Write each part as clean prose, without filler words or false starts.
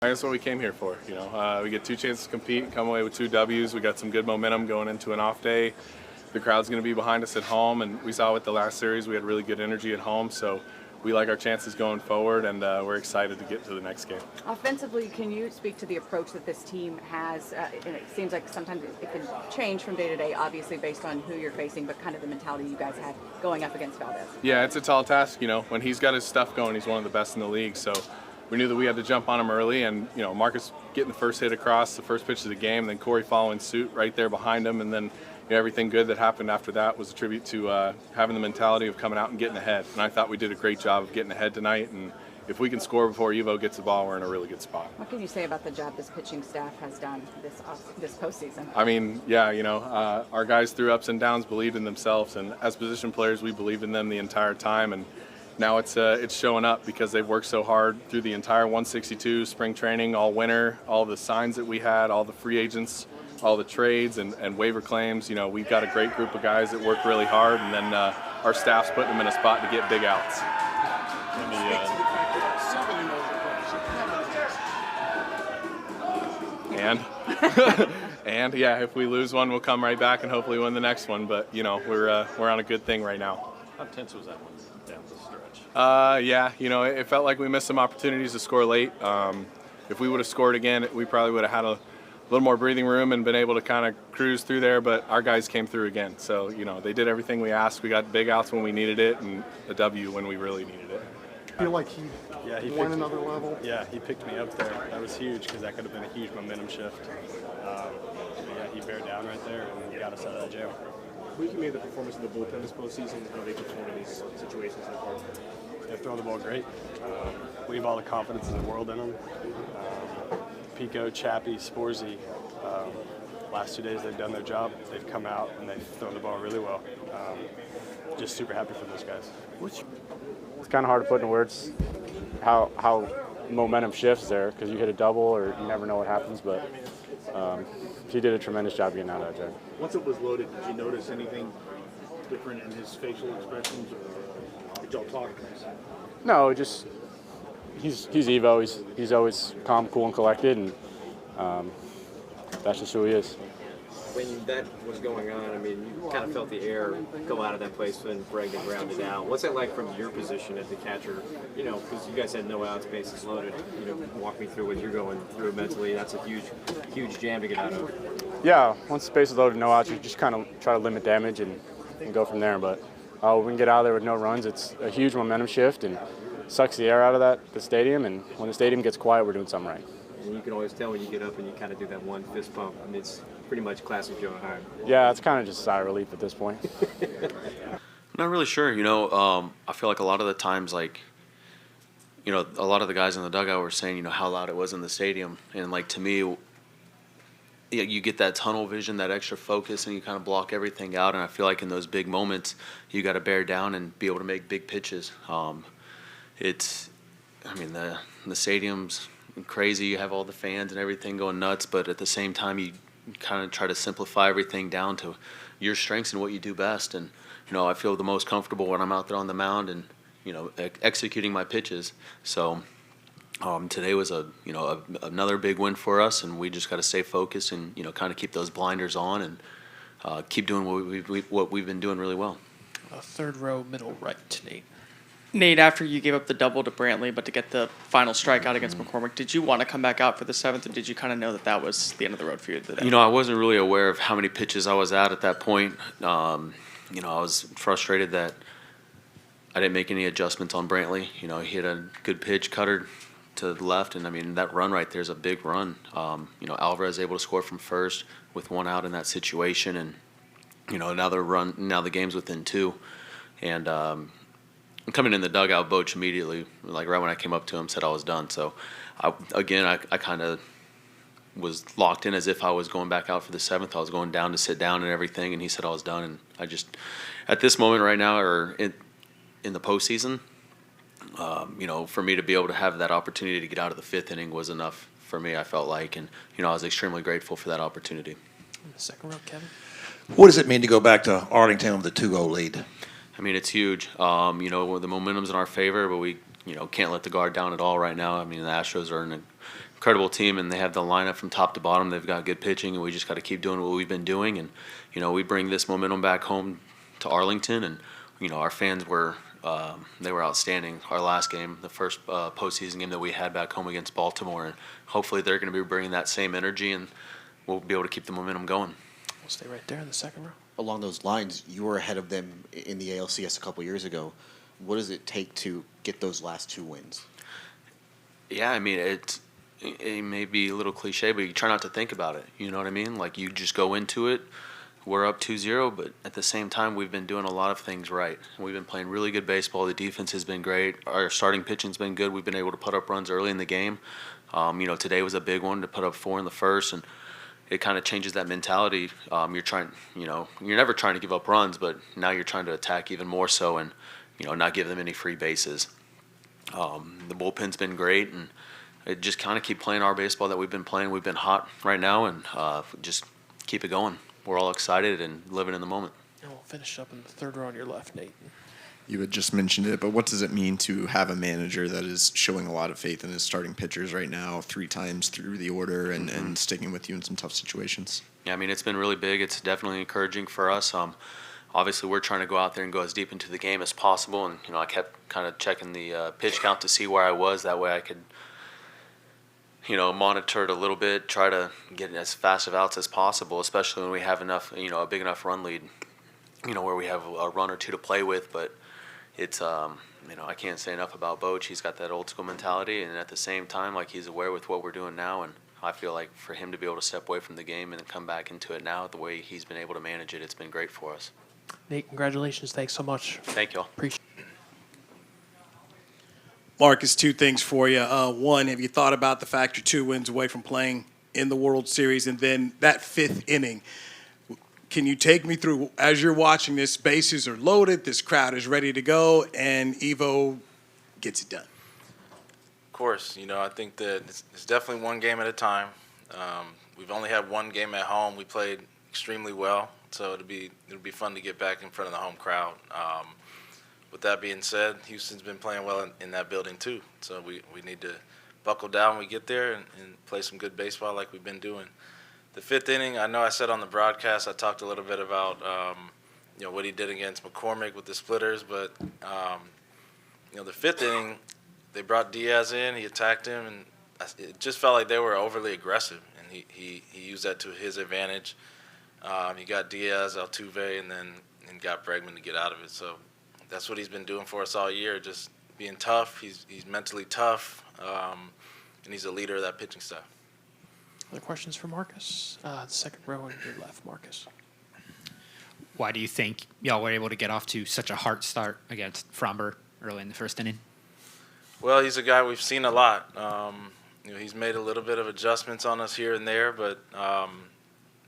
That's what we came here for. We get 2 chances to compete, come away with 2 W's. We got some good momentum going into an off day. The crowd's going to be behind us at home, and we saw with the last series we had really good energy at home. So we like our chances going forward, and we're excited to get to the next game. Offensively, can you speak to the approach that this team has? And it seems like sometimes it can change from day to day, obviously based on who you're facing, but kind of the mentality you guys have going up against Valdez. Yeah, it's a tall task. When he's got his stuff going, he's one of the best in the league. So we knew that we had to jump on him early, and Marcus getting the first hit across the first pitch of the game, and then Corey following suit right there behind him, and then everything good that happened after that was a tribute to having the mentality of coming out and getting ahead. And I thought we did a great job of getting ahead tonight, and if we can score before Evo gets the ball, we're in a really good spot. What can you say about the job this pitching staff has done this postseason? I mean, yeah, our guys through ups and downs believed in themselves, and as position players, we believed in them the entire time, and now it's showing up because they've worked so hard through the entire 162 spring training, all winter, all the signs that we had, all the free agents, all the trades and waiver claims. We've got a great group of guys that work really hard, and then our staff's putting them in a spot to get big outs. And yeah, if we lose one, we'll come right back and hopefully win the next one. But we're on a good thing right now. How tense was that one down the stretch? Yeah, it felt like we missed some opportunities to score late. If we would have scored again, we probably would have had a little more breathing room and been able to kind of cruise through there, but our guys came through again. So, they did everything we asked. We got big outs when we needed it and a W when we really needed it. I feel like he went another level. Yeah, he picked me up there. That was huge because that could have been a huge momentum shift. Yeah, he bared down right there and got us out of that jail. What do you made the performance of the bullpen this postseason and how they perform in these situations so far? They've thrown the ball great. We have all the confidence in the world in them. Pico, Chappie, Sporzy, last 2 days they've done their job. They've come out and they've thrown the ball really well. Just super happy for those guys. It's kind of hard to put in words how momentum shifts there because you hit a double or you never know what happens, but he did a tremendous job getting out of that jug. Once it was loaded, did you notice anything different in his facial expressions, or did y'all talk? No, just he's Evo. He's always calm, cool, and collected, and that's just who he is. When that was going on, I mean, you kind of felt the air go out of that place when Bregman grounded out. What's that like from your position as the catcher? Because you guys had no outs, bases loaded. Walk me through what you're going through mentally. That's a huge, huge jam to get out of. Yeah, once the base is loaded, no outs, you just kind of try to limit damage and go from there. But we can get out of there with no runs. It's a huge momentum shift and sucks the air out of the stadium. And when the stadium gets quiet, we're doing something right. And you can always tell when you get up and you kind of do that one fist pump. I mean, it's pretty much classic Joe Heim. Yeah, it's kind of just a sigh of relief at this point. Not really sure. I feel like a lot of the times, a lot of the guys in the dugout were saying, how loud it was in the stadium. And, to me, you get that tunnel vision, that extra focus, and you kind of block everything out. And I feel like in those big moments, you got to bear down and be able to make big pitches. The stadium's crazy. You have all the fans and everything going nuts, but at the same time, you kind of try to simplify everything down to your strengths and what you do best. And I feel the most comfortable when I'm out there on the mound and executing my pitches. So today was another big win for us, and we just got to stay focused and kind of keep those blinders on and keep doing what we've been doing really well. Third row, middle right, Nate, after you gave up the double to Brantley, but to get the final strikeout against McCormick, did you want to come back out for the seventh, or did you kind of know that was the end of the road for you today? I wasn't really aware of how many pitches I was at that point. I was frustrated that I didn't make any adjustments on Brantley. He hit a good pitch, cutter to the left, and that run right there is a big run. Alvarez able to score from first with one out in that situation, and another run. Now the game's within 2, and coming in the dugout, Boch immediately, right when I came up to him, said I was done. So, I kind of was locked in as if I was going back out for the seventh. I was going down to sit down and everything, and he said I was done. And I just, at this moment right now, or in the postseason, for me to be able to have that opportunity to get out of the 5th inning was enough for me, I felt like. And, I was extremely grateful for that opportunity. Second row, Kevin. What does it mean to go back to Arlington with a 2-0 lead? It's huge. The momentum's in our favor, but we, can't let the guard down at all right now. The Astros are in a incredible team, and they have the lineup from top to bottom. They've got good pitching, and we just got to keep doing what we've been doing. And we bring this momentum back home to Arlington, and our fans were they were outstanding. Our last game, the first postseason game that we had back home against Baltimore, and hopefully they're going to be bringing that same energy, and we'll be able to keep the momentum going. We'll stay right there in the second row. Along those lines, you were ahead of them in the ALCS a couple years ago. What does it take to get those last 2 wins? Yeah, I mean, it may be a little cliche, but you try not to think about it. You know what I mean? Like, you just go into it. We're up 2-0, but at the same time, we've been doing a lot of things right. We've been playing really good baseball. The defense has been great. Our starting pitching's been good. We've been able to put up runs early in the game. Today was a big one to put up 4 in the first, and it kind of changes that mentality. You're never trying to give up runs, but now you're trying to attack even more so and, not give them any free bases. The bullpen's been great, and it just kind of keep playing our baseball that we've been playing. We've been hot right now, and just keep it going. We're all excited and living in the moment. And we'll finish up in the third row on your left, Nate. You had just mentioned it, but what does it mean to have a manager that is showing a lot of faith in his starting pitchers right now, 3 times through the order, and sticking with you in some tough situations? Yeah, I mean, it's been really big. It's definitely encouraging for us. Obviously, we're trying to go out there and go as deep into the game as possible, and I kept kind of checking the pitch count to see where I was. That way I could monitor it a little bit, try to get as fast of outs as possible, especially when we have enough, a big enough run lead, where we have a run or 2 to play with. But it's, I can't say enough about Boch. He's got that old school mentality, and at the same time, like, he's aware with what we're doing now, and I feel like for him to be able to step away from the game and then come back into it now, the way he's been able to manage it, it's been great for us. Nate, congratulations. Thanks so much. Thank y'all. Appreciate it. Marcus, 2 things for you. One, have you thought about the fact you're 2 wins away from playing in the World Series? And then that 5th inning, can you take me through, as you're watching this, bases are loaded, this crowd is ready to go, and Evo gets it done? Of course. I think that it's definitely one game at a time. We've only had 1 game at home. We played extremely well, so it'll be fun to get back in front of the home crowd. With that being said, Houston's been playing well in that building too, so we need to buckle down when we get there and play some good baseball like we've been doing. The 5th inning, I know I said on the broadcast, I talked a little bit about what he did against McCormick with the splitters, but the 5th inning, they brought Diaz in, he attacked him, and it just felt like they were overly aggressive, and he used that to his advantage. He got Diaz, Altuve, and got Bregman to get out of it. So that's what he's been doing for us all year, just being tough. He's mentally tough, and he's a leader of that pitching staff. Other questions for Marcus? The second row on your left, Marcus. Why do you think y'all were able to get off to such a hard start against Fromber early in the first inning? Well, he's a guy we've seen a lot. He's made a little bit of adjustments on us here and there, but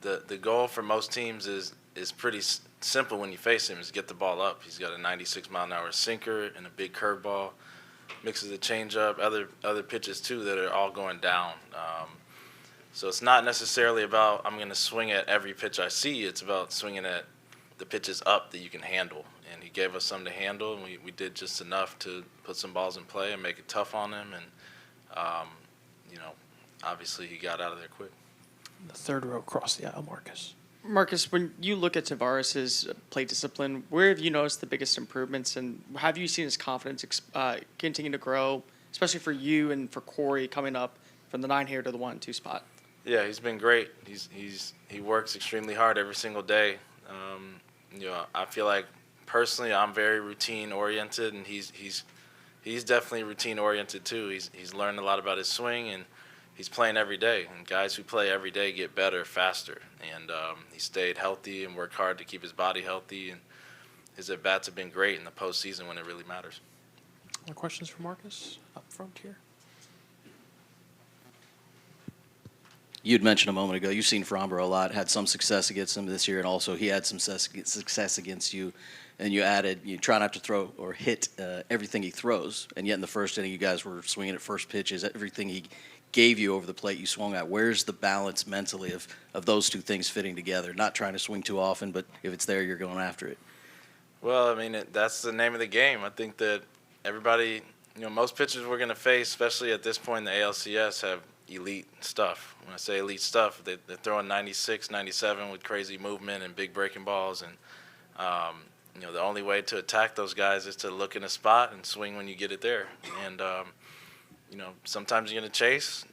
the goal for most teams is pretty simple when you face him, is get the ball up. He's got a 96-mile-an-hour sinker and a big curveball, mixes a changeup, other pitches too that are all going down. So it's not necessarily about I'm going to swing at every pitch I see. It's about swinging at the pitches up that you can handle. And he gave us some to handle, and we did just enough to put some balls in play and make it tough on him. And, obviously he got out of there quick. The third row across the aisle, Marcus. Marcus, when you look at Tavares' play discipline, where have you noticed the biggest improvements, and have you seen his confidence continue to grow, especially for you and for Corey coming up from the 9 here to the 1-2 spot? Yeah, he's been great. He works extremely hard every single day. I feel like personally I'm very routine oriented, and he's definitely routine oriented too. He's learned a lot about his swing, and he's playing every day. And guys who play every day get better faster. And he stayed healthy and worked hard to keep his body healthy, and his at bats have been great in the postseason when it really matters. Other questions for Marcus up front here? You'd mentioned a moment ago, you've seen Fromber a lot, had some success against him this year, and also he had some success against you. And you added, you try not to throw or hit everything he throws. And yet in the first inning, you guys were swinging at first pitches. Everything he gave you over the plate, you swung at. Where's the balance mentally of those 2 things fitting together? Not trying to swing too often, but if it's there, you're going after it. Well, I mean, that's the name of the game. I think that everybody, most pitchers we're going to face, especially at this point in the ALCS, elite stuff. When I say elite stuff, they're throwing 96, 97 with crazy movement and big breaking balls. And, the only way to attack those guys is to look in a spot and swing when you get it there. And, sometimes you're going to chase.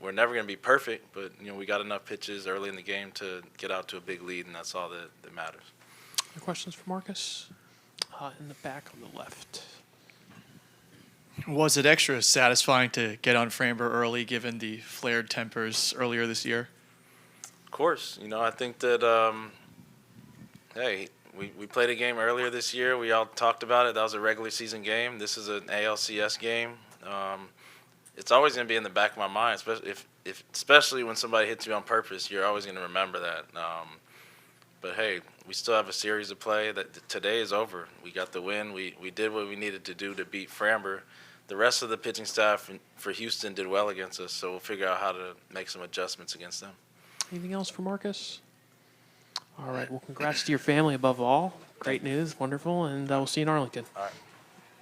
We're never going to be perfect, but, we got enough pitches early in the game to get out to a big lead, and that's all that matters. Any questions for Marcus? In the back on the left. Was it extra satisfying to get on Framber early given the flared tempers earlier this year? Of course. I think that, we played a game earlier this year. We all talked about it. That was a regular season game. This is an ALCS game. It's always going to be in the back of my mind, especially when somebody hits you on purpose. You're always going to remember that. But, hey, we still have a series to play. That today is over. We got the win. We did what we needed to do to beat Framber. The rest of the pitching staff for Houston did well against us, so we'll figure out how to make some adjustments against them. Anything else for Marcus? All right. Well, congrats to your family above all. Great news. Wonderful. And we'll see you in Arlington. All right.